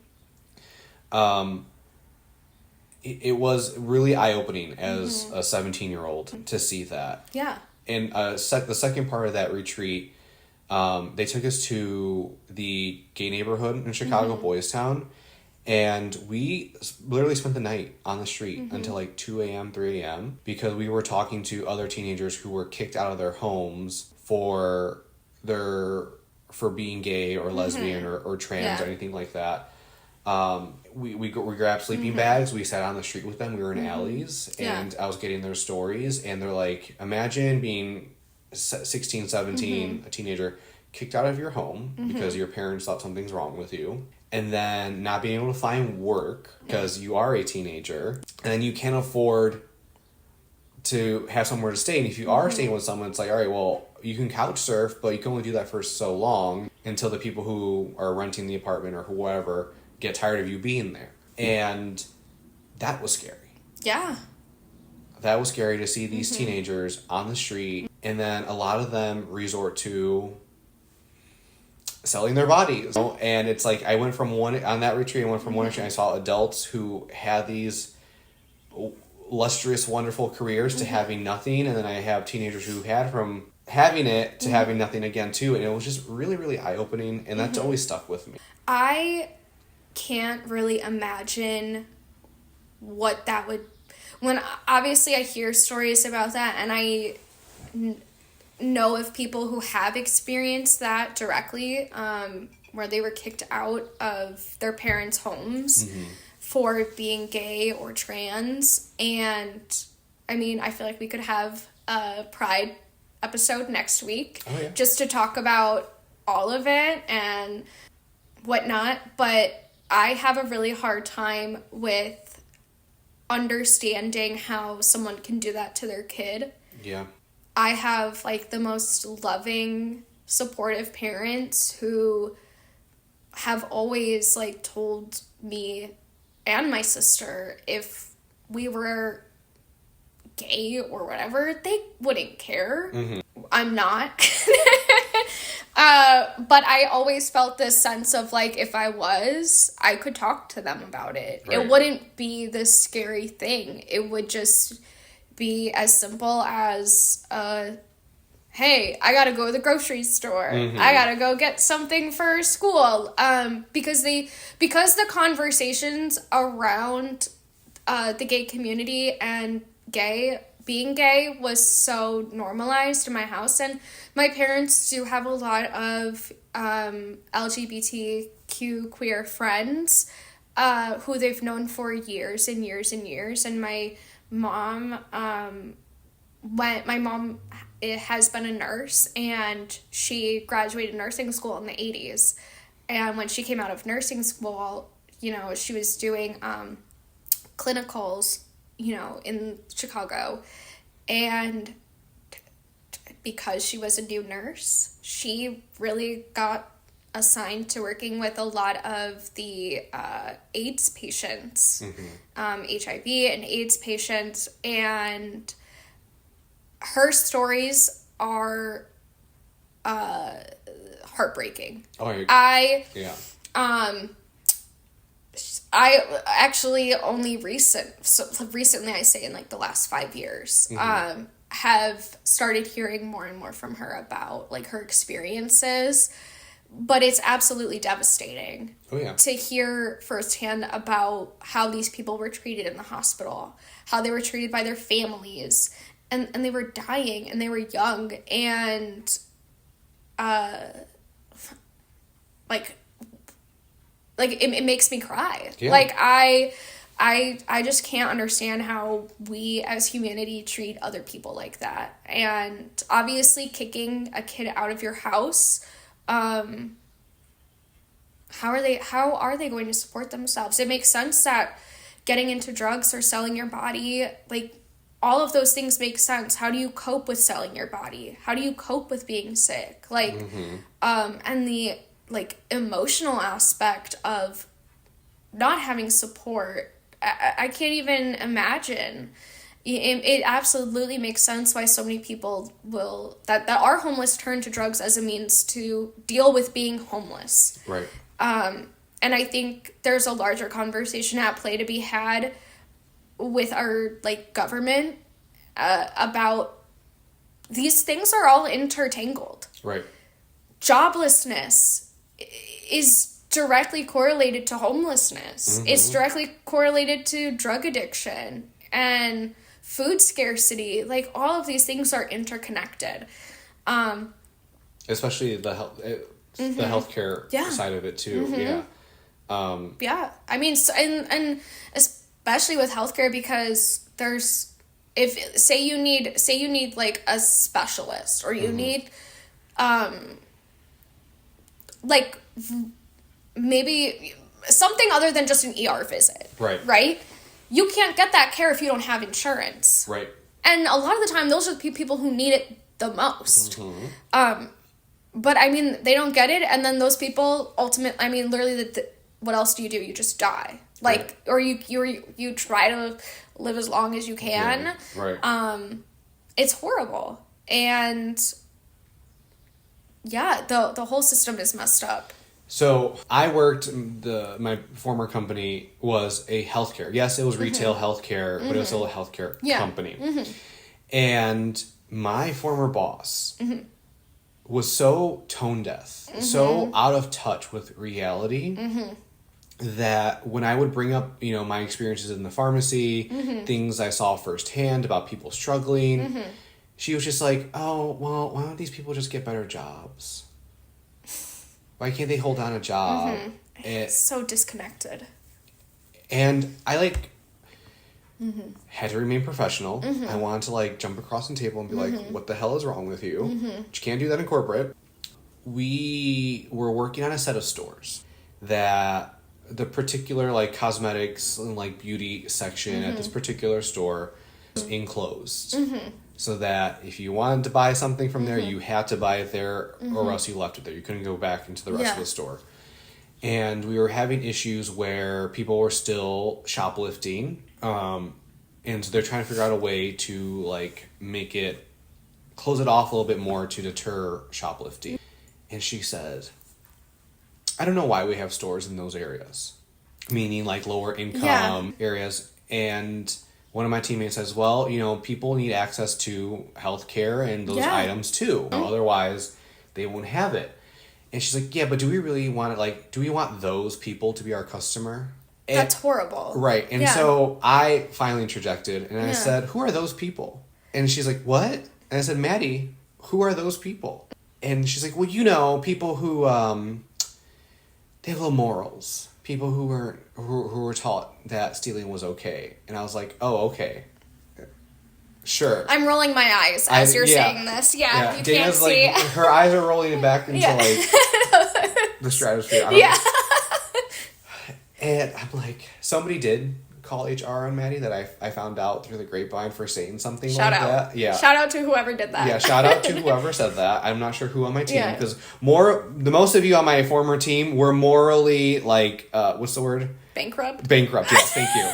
B: It was really eye-opening as a 17-year-old to see that. Yeah. And the second part of that retreat, they took us to the gay neighborhood in Chicago, Boys Town, and we literally spent the night on the street until like 2 a.m., 3 a.m. because we were talking to other teenagers who were kicked out of their homes for being gay or lesbian or trans or anything like that. We grabbed sleeping bags. We sat on the street with them. We were in alleys, and I was getting their stories. And they're like, imagine being 16, 17, a teenager, kicked out of your home because your parents thought something's wrong with you, and then not being able to find work because you are a teenager, and then you can't afford to have somewhere to stay. And if you are staying with someone, it's like, all right, well, you can couch surf, but you can only do that for so long until the people who are renting the apartment or whoever get tired of you being there. And that was scary. Yeah. that was scary to see these teenagers on the street, and then a lot of them resort to selling their bodies. And it's like, I went from one extreme, I saw adults who had these lustrous, wonderful careers to having nothing, and then I have teenagers who had from having it to having nothing again too, and it was just really, really eye-opening, and that's always stuck with me.
A: I can't really imagine what that would, when obviously I hear stories about that, and I know of people who have experienced that directly, where they were kicked out of their parents' homes for being gay or trans. And I mean, I feel like we could have a Pride episode next week just to talk about all of it and whatnot, but I have a really hard time with understanding how someone can do that to their kid.
B: Yeah.
A: I have, like, the most loving, supportive parents who have always, like, told me and my sister if we were gay or whatever, they wouldn't care. I'm not. But I always felt this sense of, like, if I was, I could talk to them about it. Right. It wouldn't be this scary thing. It would just be as simple as, hey, I gotta go to the grocery store. I gotta go get something for school. Because the conversations around the gay community and being gay was so normalized in my house, and my parents do have a lot of LGBTQ queer friends who they've known for years and years and years, and my mom has been a nurse, and she graduated nursing school in the 80s, and when she came out of nursing school, you know, she was doing clinicals, you know, in Chicago, and because she was a new nurse, she really got assigned to working with a lot of the AIDS patients, HIV and AIDS patients, and her stories are heartbreaking. I actually only recently, I say in like the last 5 years, have started hearing more and more from her about like her experiences, but it's absolutely devastating to hear firsthand about how these people were treated in the hospital, how they were treated by their families, and they were dying and they were young, and it makes me cry. Yeah. Like, I just can't understand how we as humanity treat other people like that. And obviously kicking a kid out of your house, how are they going to support themselves? It makes sense that getting into drugs or selling your body, like, all of those things make sense. How do you cope with selling your body? How do you cope with being sick? Like, and the, like, emotional aspect of not having support, I can't even imagine. It absolutely makes sense why so many people that are homeless turn to drugs as a means to deal with being homeless. Right. And I think there's a larger conversation at play to be had with our, like, government about these things are all intertangled. Right. Joblessness is directly correlated to homelessness. It's directly correlated to drug addiction and food scarcity. Like, all of these things are interconnected. Especially the healthcare side of it too. Yeah. I mean, and especially with healthcare, because there's, say you need like a specialist, or you need like maybe something other than just an ER visit. Right? You can't get that care if you don't have insurance. Right. And a lot of the time, those are the people who need it the most. But I mean, they don't get it, and then those people ultimately, I mean, literally, what else do? You just die. Like, or you try to live as long as you can.
B: Yeah, right.
A: It's horrible. And yeah, the whole system is messed up.
B: So I worked, my former company was a healthcare. Yes, it was retail healthcare, but it was still a healthcare company. And my former boss was so tone deaf, so out of touch with reality, that when I would bring up, my experiences in the pharmacy, things I saw firsthand about people struggling, she was just like, oh, well, why don't these people just get better jobs? Why can't they hold down a job?
A: It's so disconnected.
B: And I had to remain professional. I wanted to jump across the table and be like, what the hell is wrong with you? But you can't do that in corporate. We were working on a set of stores that the particular cosmetics and beauty section at this particular store was enclosed. So that if you wanted to buy something from there, you had to buy it there or else you left it there. You couldn't go back into the rest of the store. And we were having issues where people were still shoplifting. And so they're trying to figure out a way to close it off a little bit more to deter shoplifting. And she said, I don't know why we have stores in those areas, meaning lower income areas. And one of my teammates says, well, people need access to healthcare and those items too. Otherwise, they won't have it. And she's like, yeah, but do we really want it? Do we want those people to be our customer?
A: That's horrible.
B: Right. And so I finally interjected and I said, who are those people? And she's like, what? And I said, Maddie, who are those people? And she's like, well, people who, they have low morals. People who were taught that stealing was okay. And I was like, oh, okay. Sure.
A: I'm rolling my eyes as you're saying this. Yeah. You
B: Dana's
A: can't see.
B: her eyes are rolling back into the stratosphere. I don't know. And I'm like, somebody did call HR on Maddie that I found out through the grapevine for saying something
A: Shout
B: like
A: out.
B: that. Yeah.
A: Shout out to whoever did that.
B: Yeah, shout out to whoever said that. I'm not sure who on my team, because the most of you on my former team were morally what's the word?
A: Bankrupt,
B: yes, thank you.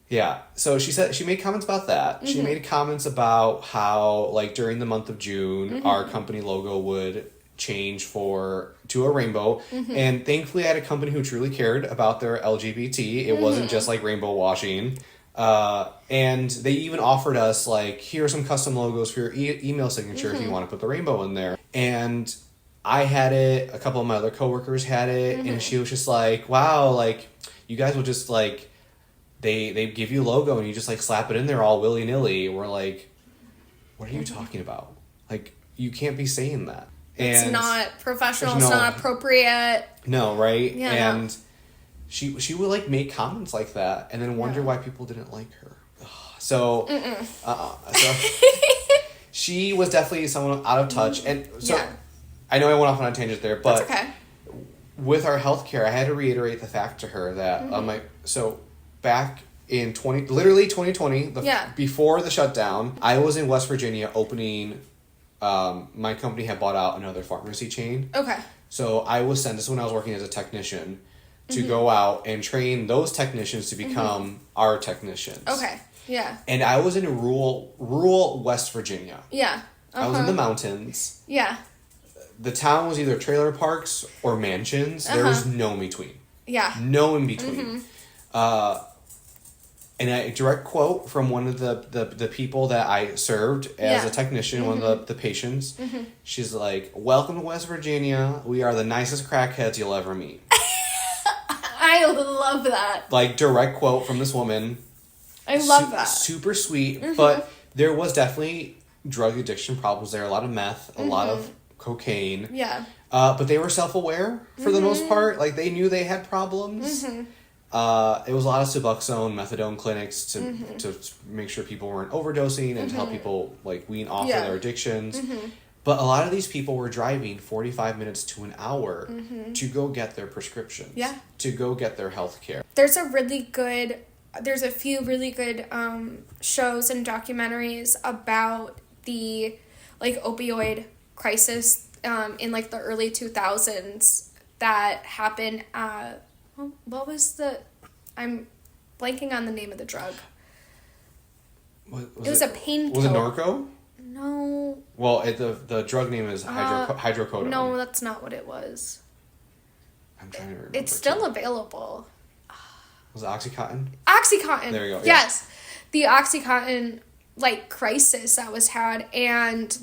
B: Yeah. So she made comments about that. She made comments about how during the month of June our company logo would change to a rainbow, and thankfully I had a company who truly cared about their LGBT. It wasn't just rainbow washing, and they even offered us here are some custom logos for your email signature if you want to put the rainbow in there. And I had it, a couple of my other coworkers had it, and she was just like, wow, you guys will just they give you a logo and you just slap it in there all willy-nilly. We're like, what are you talking about? You can't be saying that.
A: It's not professional. It's not appropriate.
B: No, right?
A: Yeah,
B: and she would make comments like that, and then wonder why people didn't like her. So she was definitely someone out of touch, and so I know I went off on a tangent there, but
A: that's okay.
B: With our healthcare, I had to reiterate the fact to her that so back in 2020, before the shutdown, I was in West Virginia opening. My company had bought out another pharmacy chain. Okay. So I was sent, this is when I was working as a technician, to go out and train those technicians to become our technicians.
A: Okay. Yeah.
B: And I was in rural West Virginia. Yeah. I was in the mountains. Yeah. The town was either trailer parks or mansions. There was no in between. Yeah. No in between. And a direct quote from one of the people that I served as a technician, one of the patients. She's like, welcome to West Virginia. We are the nicest crackheads you'll ever meet.
A: I love that.
B: Direct quote from this woman.
A: I love that.
B: Super sweet. But there was definitely drug addiction problems there. A lot of meth, a lot of cocaine. Yeah. But they were self-aware for the most part. They knew they had problems. It was a lot of Suboxone, methadone clinics to make sure people weren't overdosing and to help people wean off of their addictions. But a lot of these people were driving 45 minutes to an hour to go get their prescriptions. Yeah. To go get their health care. There's
A: a few really good shows and documentaries about the opioid crisis in the early 2000s that happened what was I'm blanking on the name of the drug. It was a pain
B: Was
A: pill.
B: it Norco?
A: No.
B: Well, the drug name is hydrocodone.
A: No, that's not what it was.
B: I'm trying to remember.
A: It's still available.
B: Was it Oxycontin?
A: Oxycontin.
B: There you go.
A: Yes. The Oxycontin crisis that was had, and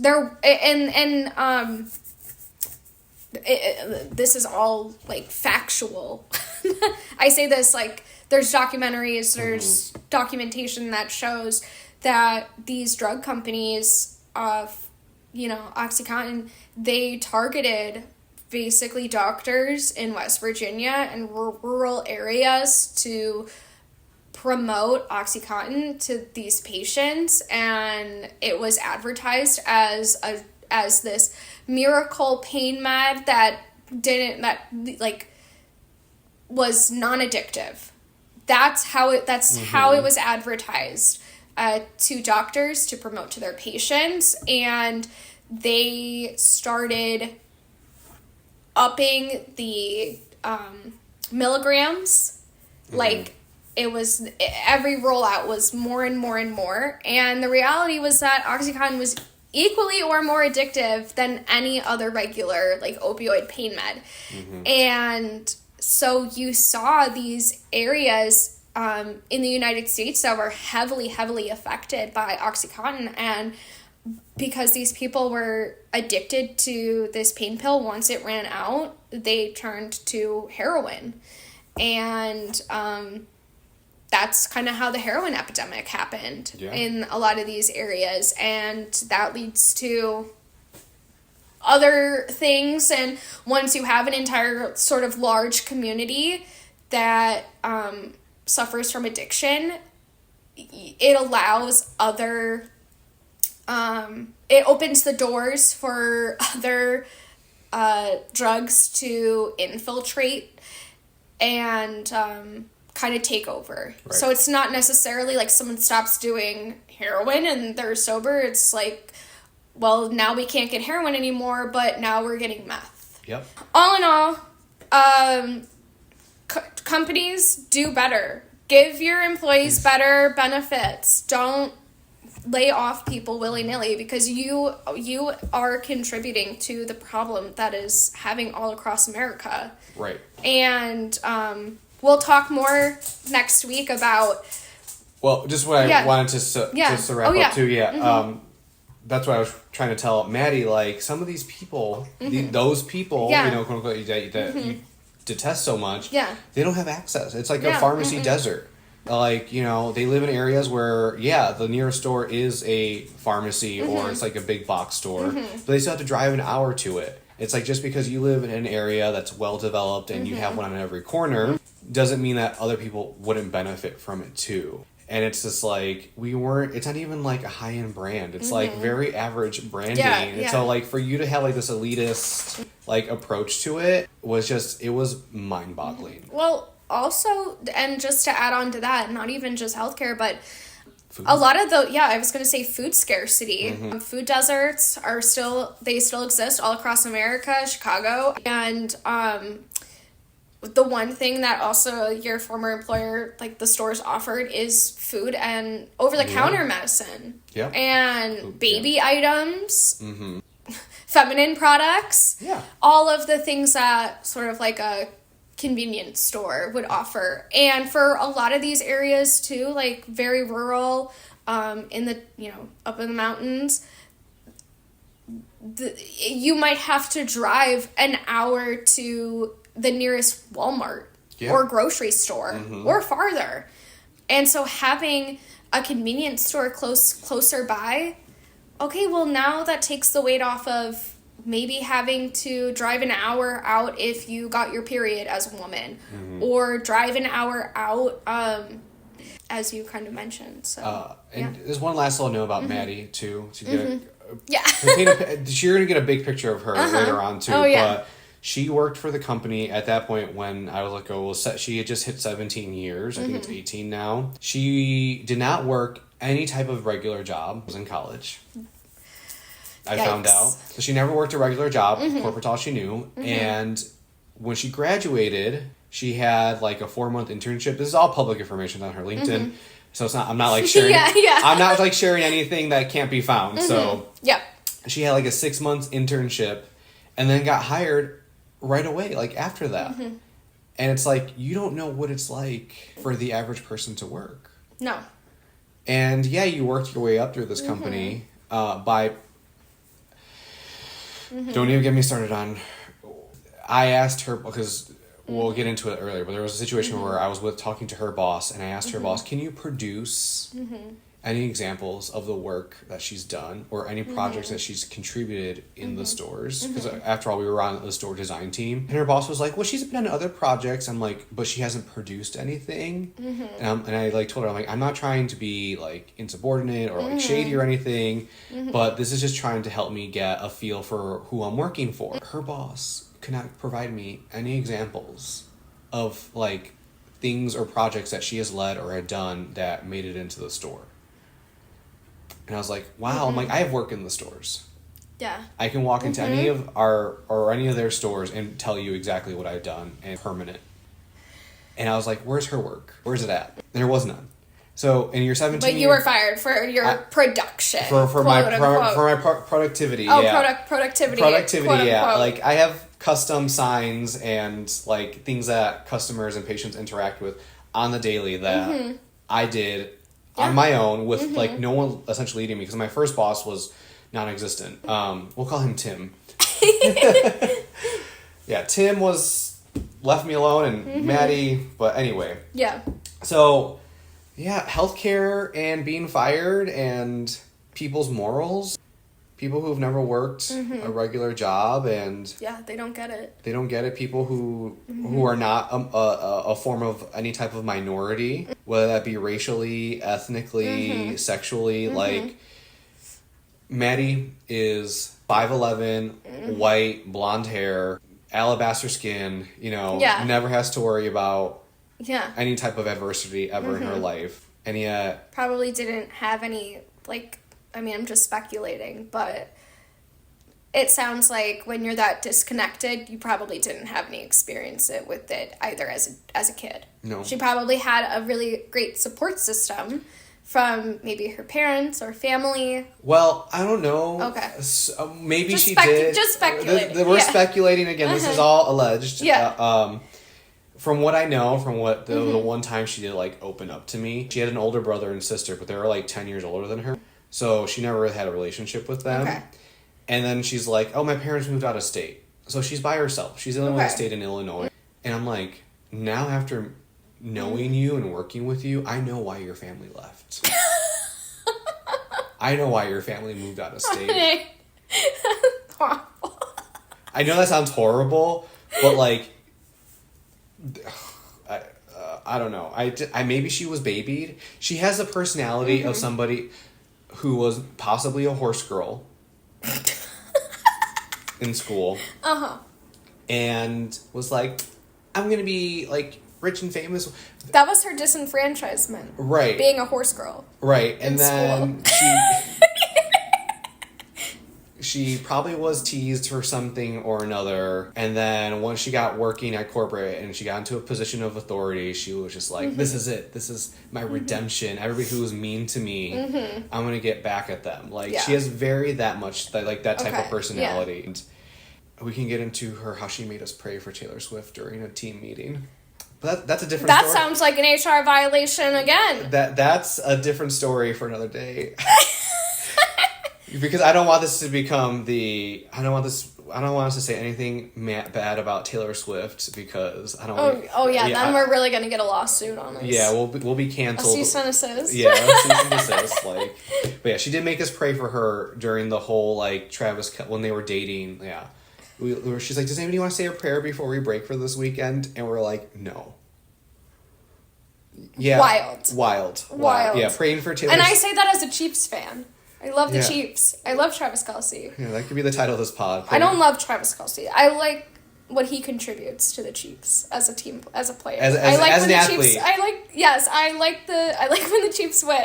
A: this is all factual. I say this there's documentaries, there's documentation that shows that these drug companies Oxycontin, they targeted basically doctors in West Virginia and rural areas to promote Oxycontin to these patients, and it was advertised as this miracle pain med that was non-addictive. That's how it was advertised to doctors to promote to their patients, and they started upping the milligrams. It was, every rollout was more and more and more, and the reality was that Oxycontin was equally or more addictive than any other regular opioid pain med. And so you saw these areas in the United States that were heavily affected by Oxycontin, and because these people were addicted to this pain pill, once it ran out, they turned to heroin. And that's kind of how the heroin epidemic happened in a lot of these areas, and that leads to other things. And once you have an entire sort of large community that suffers from addiction, it allows other it opens the doors for other drugs to infiltrate and kind of take over. Right. So it's not necessarily someone stops doing heroin and they're sober. It's well, now we can't get heroin anymore, but now we're getting meth.
B: Yep.
A: All in all, companies do better. Give your employees better benefits. Don't lay off people willy-nilly, because you are contributing to the problem that is having all across America.
B: Right.
A: And we'll talk more next week about...
B: Well, just what I wanted to wrap up too. Yeah. That's what I was trying to tell Maddie. Some of these people, those people, quote unquote, that you detest so much, they don't have access. It's like a pharmacy desert. They live in areas where, the nearest store is a pharmacy or it's a big box store, but they still have to drive an hour to it. It's just because you live in an area that's well developed and you have one on every corner doesn't mean that other people wouldn't benefit from it too. And it's just it's not even a high-end brand. It's very average branding.
A: Yeah.
B: And so for you to have this elitist approach to it was mind-boggling.
A: Well, also, and just to add on to that, not even just healthcare, but
B: food.
A: A lot of I was going to say food scarcity. Food deserts still exist all across America, Chicago. And the one thing that also your former employer, the stores offered, is food and over-the-counter medicine.
B: Yep.
A: And baby items. Feminine products.
B: Yeah.
A: All of the things that sort of a convenience store would offer. And for a lot of these areas too, very rural, in the up in the mountains, you might have to drive an hour to the nearest Walmart or grocery store or farther. And so having a convenience store closer by, okay, well, now that takes the weight off of maybe having to drive an hour out if you got your period as a woman, or drive an hour out, as you kind of mentioned. So,
B: there's one last little note about Maddie too. To get you're gonna get a big picture of her later on too. But she worked for the company at that point when I was let go. She had just hit 17 years. I think it's 18 now. She did not work any type of regular job. Was in college. I found out. So she never worked a regular job, corporate all she knew. And when she graduated, she had like a 4-month internship. This is all public information on her LinkedIn. So I'm not like sharing. I'm not like sharing anything that can't be found. So she had like a 6 months internship and then got hired right away, like after that. And it's like, you don't know what it's like for the average person to work.
A: No.
B: And yeah, you worked your way up through this company by... Don't even get me started on... I asked her, because we'll get into it earlier, but there was a situation where I was talking to her boss, and I asked her boss, can you produce any examples of the work that she's done or any projects that she's contributed in the stores? Because after all, we were on the store design team. And her boss was like, well, she's been on other projects. I'm like, but she hasn't produced anything. And I like told her, I'm like, I'm not trying to be like insubordinate or like shady or anything, but this is just trying to help me get a feel for who I'm working for. Her boss could not provide me any examples of like things or projects that she has led or had done that made it into the store. And I was like, wow, I'm like, I have worked in the stores.
A: Yeah.
B: I can walk into any of any of their stores and tell you exactly what I've done and permanent. And I was like, where's her work? Where's it at? There was none. So in your 17
A: But you were fired for your production.
B: For my productivity.
A: Oh,
B: yeah.
A: Productivity.
B: Productivity, yeah. Like I have custom signs and like things that customers and patients interact with on the daily that I did on my own with like no one essentially leading me, because my first boss was non-existent. We'll call him Tim. Yeah, Tim left me alone, and Maddie, but anyway.
A: Yeah.
B: So, yeah, healthcare and being fired and people's morals. People who've never worked a regular job, and
A: yeah, they don't get it.
B: They don't get it. People who are not a form of any type of minority, whether that be racially, ethnically, sexually. Like Maddie is 5'11", white, blonde hair, alabaster skin. You know, never has to worry about any type of adversity ever in her life, and yet
A: probably didn't have any like. I mean, I'm just speculating, but it sounds like when you're that disconnected, you probably didn't have any experience with it either as a kid.
B: No.
A: She probably had a really great support system from maybe her parents or family.
B: Well, I don't know.
A: Okay.
B: Maybe she did.
A: Just speculating.
B: We're speculating again. This is all alleged.
A: Yeah.
B: From what I know, from what the one time she did like open up to me, she had an older brother and sister, but they were like 10 years older than her. So she never really had a relationship with them.
A: Okay.
B: And then she's like, oh, my parents moved out of state. So she's by herself. She's the only one that stayed in Illinois. And I'm like, now after knowing you and working with you, I know why your family left. I know why your family moved out of state. I know that sounds horrible, but like, I don't know. I maybe she was babied. She has the personality of somebody who was possibly a horse girl in school. And was like, I'm going to be like rich and famous.
A: That was her disenfranchisement.
B: Right.
A: Being a horse girl.
B: Right. And then she probably was teased for something or another. And then once she got working at corporate and she got into a position of authority, she was just like, this is it. This is my redemption. Everybody who was mean to me, I'm going to get back at them. Like, she has that much, that type of personality. And we can get into how she made us pray for Taylor Swift during a team meeting. But that's a different story. That
A: sounds like an HR violation again.
B: That's a different story for another day. Because I don't want this to become I don't want us to say anything bad about Taylor Swift, because I don't want...
A: then we're really going to get a lawsuit on us.
B: Yeah, we'll be canceled.
A: A cease and desist.
B: Yeah, cease and desist. But yeah, she did make us pray for her during the whole, like, Travis... When they were dating, yeah. She's like, does anybody want to say a prayer before we break for this weekend? And we're like, no. Yeah. Wild. Yeah, praying for Taylor.
A: And I say that as a Chiefs fan. I love the Chiefs. I love Travis Kelce.
B: Yeah, that could be the title of this pod.
A: I don't love Travis Kelce. I like what he contributes to the Chiefs as a team, as a player.
B: As an athlete.
A: I like when the Chiefs win.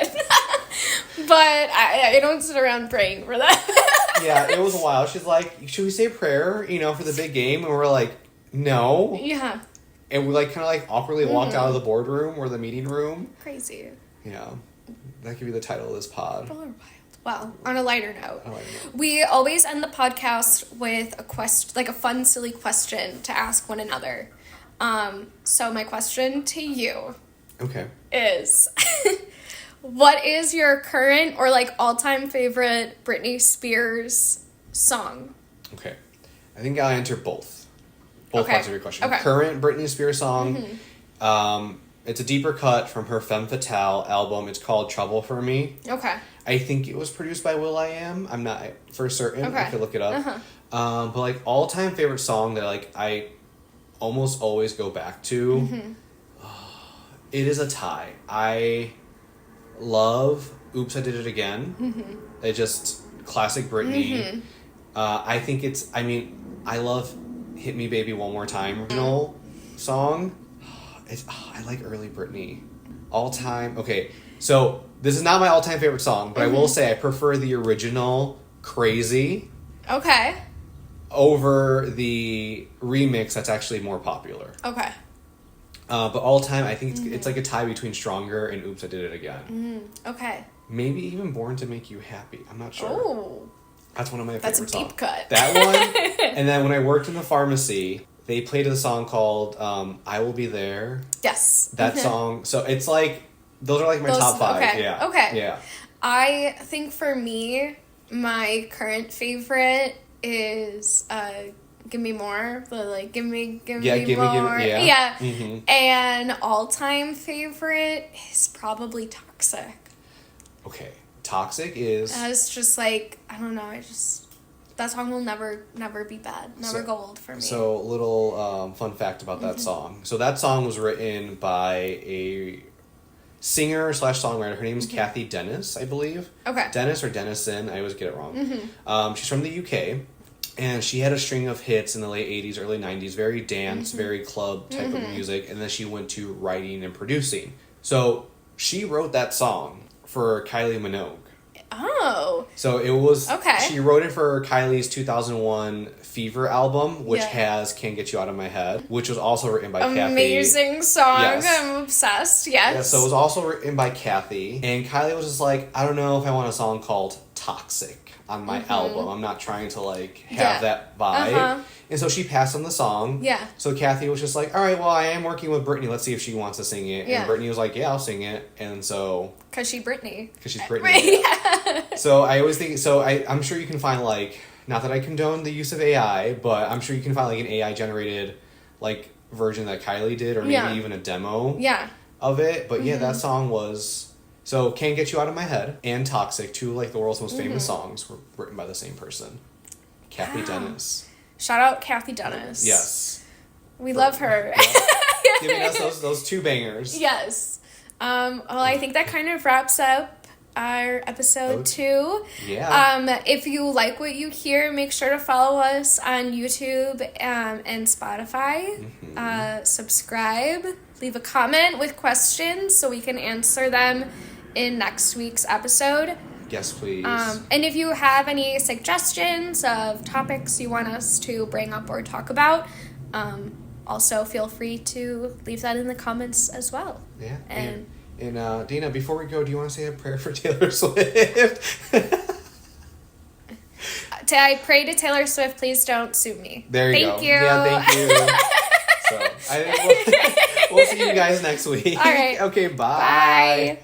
A: But I don't sit around praying for that.
B: Yeah, it was a while. She's like, should we say a prayer, for the big game? And we're like, No.
A: Yeah.
B: And we like kind of like awkwardly walked out of the boardroom or the meeting room.
A: Crazy.
B: Yeah. That could be the title of this pod.
A: People are wild. Well, on a lighter note, we always end the podcast with a fun, silly question to ask one another. So my question to you is, what is your current or like all-time favorite Britney Spears song?
B: Okay. I think I'll answer both. Both parts of your question.
A: Okay.
B: Current Britney Spears song. It's a deeper cut from her Femme Fatale album. It's called Trouble for Me.
A: Okay.
B: I think it was produced by will.i.am. I'm not for certain.
A: Okay.
B: I could look it up. But like all-time favorite song that like I almost always go back to, it is a tie. I love Oops, I Did It Again. It just classic Britney. I think I love Hit Me Baby One More Time original song. I like early Britney. All time. Okay, so this is not my all-time favorite song, but I will say I prefer the original Crazy.
A: Okay.
B: Over the remix that's actually more popular.
A: Okay.
B: But all time, I think it's like a tie between Stronger and Oops, I Did It Again.
A: Okay.
B: Maybe even Born to Make You Happy. I'm not sure.
A: Oh.
B: That's one of my favorite songs.
A: That's a deep cut.
B: That one. And then when I worked in the pharmacy, they played a song called I Will Be There.
A: Yes.
B: That song. So it's like, those are like my top 5.
A: Okay.
B: Yeah.
A: Okay.
B: Yeah.
A: I think for me, my current favorite is Give Me More. The like give me more. Yeah. And all-time favorite is probably Toxic.
B: Okay. Toxic is...
A: It's just like, I don't know, that song will never be bad. Never go old for me.
B: So, little fun fact about that song. So, that song was written by a singer/songwriter. Her name is Kathy Dennis, I believe.
A: Okay.
B: Dennis or Dennison, I always get it wrong. She's from the UK, and she had a string of hits in the late 80s, early 90s, very dance, very club type of music, and then she went to writing and producing. So, she wrote that song for Kylie Minogue.
A: Oh.
B: So it was...
A: Okay.
B: She wrote it for Kylie's 2001 Fever album, which has Can't Get You Out of My Head, which was also written by Kathy.
A: Amazing song.
B: Yes.
A: I'm obsessed. Yes.
B: Yeah, so it was also written by Kathy. And Kylie was just like, I don't know if I want a song called Toxic on my album. I'm not trying to like have that vibe. And so she passed on the song. Yeah. So Kathy was just like, all right, well, I am working with Britney. Let's see if she wants to sing it. And Britney was like, yeah, I'll sing it. And so...
A: Because she's Britney.
B: Yeah. So I always think... So I'm sure you can find like... Not that I condone the use of AI, but I'm sure you can find like an AI-generated like version that Kylie did, or maybe even a demo of it. But yeah, that song was... So Can't Get You Out of My Head and Toxic, two like the world's most famous songs, were written by the same person. Kathy Dennis.
A: Shout out Kathy Dennis.
B: Yes.
A: We love her.
B: Giving us those two bangers.
A: Yes. Well, I think that kind of wraps up our episode 2.
B: Yeah.
A: If you like what you hear, make sure to follow us on YouTube and Spotify. Subscribe. Leave a comment with questions so we can answer them in next week's episode.
B: Yes, please.
A: And if you have any suggestions of topics you want us to bring up or talk about, also feel free to leave that in the comments as well.
B: Yeah. And Dina, before we go, do you want to say a prayer for Taylor Swift?
A: I pray to Taylor Swift, please don't sue me.
B: There you go.
A: Thank you.
B: Yeah, thank you. So, I think we'll see you guys next week.
A: All right.
B: Okay, bye.
A: Bye.